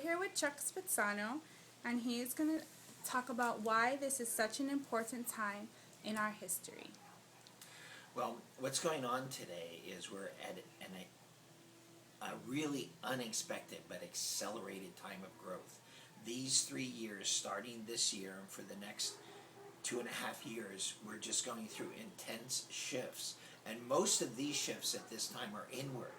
here with Chuck Spezzano, and he's going to talk about why this is such an important time in our history. Well, what's going on today is we're at a really unexpected but accelerated time of growth. These 3 years, starting this year and for the next 2.5 years, we're just going through intense shifts. And most of these shifts at this time are inward.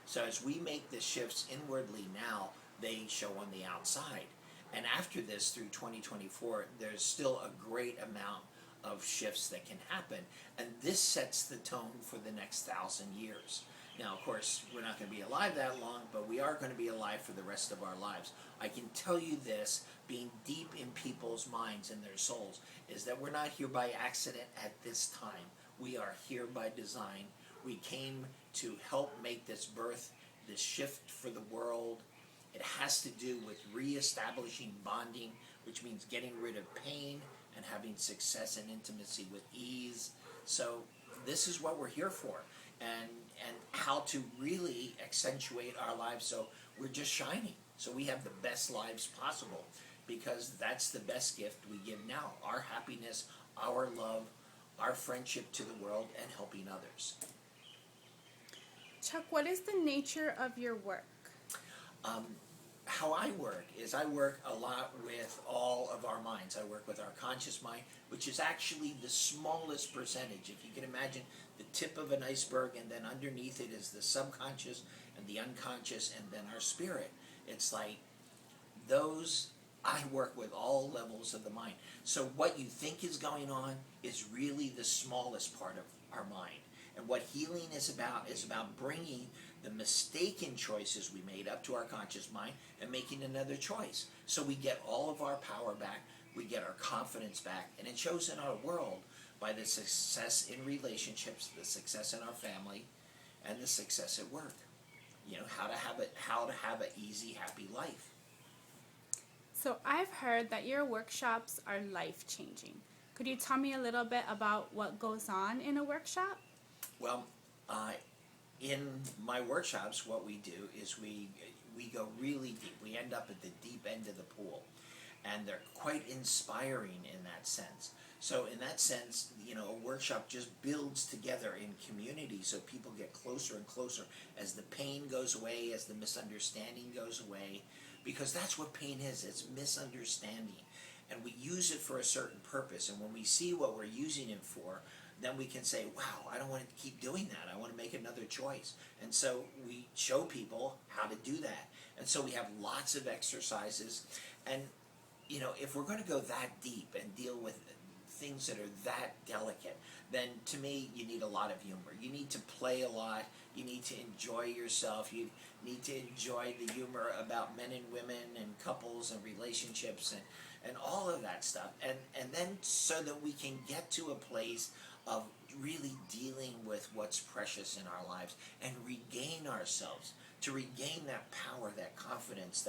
So as we make the shifts inwardly now, they show on the outside. And after this, through 2024, there's still a great amount of shifts that can happen. And this sets the tone for the next 1,000 years. Now, of course, we're not going to be alive that long, but we are going to be alive for the rest of our lives. I can tell you this, being deep in people's minds and their souls, is that we're not here by accident at this time. We are here by design. We came to help make this birth, this shift for the world. It has to do with reestablishing bonding, which means getting rid of pain and having success and intimacy with ease. So this is what we're here for, and how to really accentuate our lives so we're just shining, so we have the best lives possible, because that's the best gift we give now, our happiness, our love, our friendship to the world, and helping others. Chuck, what is the nature of your work? How I work is I work a lot with all of our minds. I work with our conscious mind, which is actually the smallest percentage. If you can imagine the tip of an iceberg, and then underneath it is the subconscious and the unconscious, and then our spirit. It's like those, I work with all levels of the mind. So what you think is going on is really the smallest part of our mind. And what healing is about bringing the mistaken choices we made up to our conscious mind and making another choice. So we get all of our power back, we get our confidence back, and it shows in our world by the success in relationships, the success in our family, and the success at work. You know, how to have an easy, happy life. So I've heard that your workshops are life-changing. Could you tell me a little bit about what goes on in a workshop? Well, in my workshops, what we do is we go really deep. We end up at the deep end of the pool, and they're quite inspiring in that sense. So in that sense, you know, a workshop just builds together in community, so people get closer and closer as the pain goes away, as the misunderstanding goes away, because that's what pain is. It's misunderstanding, and we use it for a certain purpose. And when we see what we're using it for, then we can say, wow, I don't want to keep doing that. I want to make another choice. And so we show people how to do that. And so we have lots of exercises. And, you know, if we're going to go that deep and deal with things that are that delicate, then to me, you need a lot of humor. You need to play a lot. You need to enjoy yourself. You need to enjoy the humor about men and women and couples and relationships and all of that stuff. And then so that we can get to a place of really dealing with what's precious in our lives and regain ourselves, to regain that power, that confidence,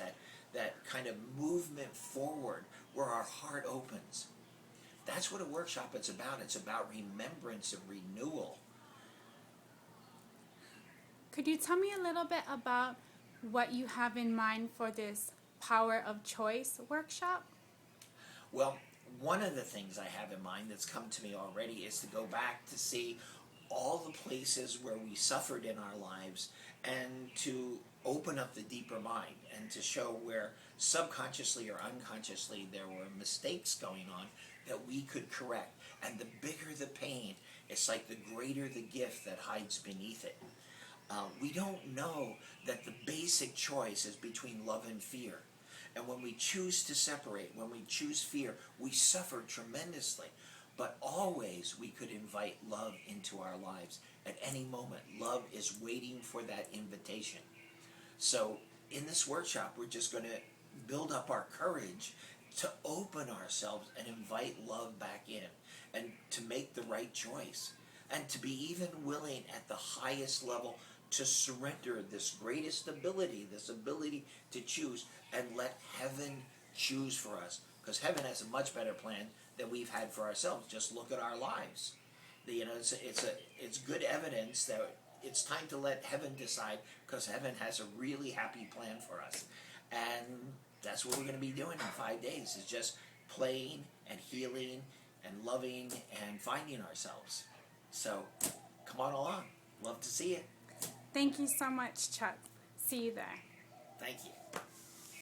that kind of movement forward where our heart opens. That's what a workshop is about. It's about remembrance and renewal. Could you tell me a little bit about what you have in mind for this Power of Choice workshop? Well, one of the things I have in mind that's come to me already is to go back to see all the places where we suffered in our lives, and to open up the deeper mind and to show where subconsciously or unconsciously there were mistakes going on that we could correct. And the bigger the pain, it's like the greater the gift that hides beneath it. We don't know that the basic choice is between love and fear. And when we choose to separate, when we choose fear, we suffer tremendously. But always we could invite love into our lives. At any moment, love is waiting for that invitation. So in this workshop, we're just going to build up our courage to open ourselves and invite love back in, and to make the right choice, and to be even willing at the highest level to surrender this greatest ability, this ability to choose, and let heaven choose for us. Because heaven has a much better plan than we've had for ourselves. Just look at our lives. You know, it's good evidence that it's time to let heaven decide, because heaven has a really happy plan for us. And that's what we're going to be doing in 5 days, is just playing and healing and loving and finding ourselves. So come on along. Love to see you. Thank you so much, Chuck. See you there. Thank you.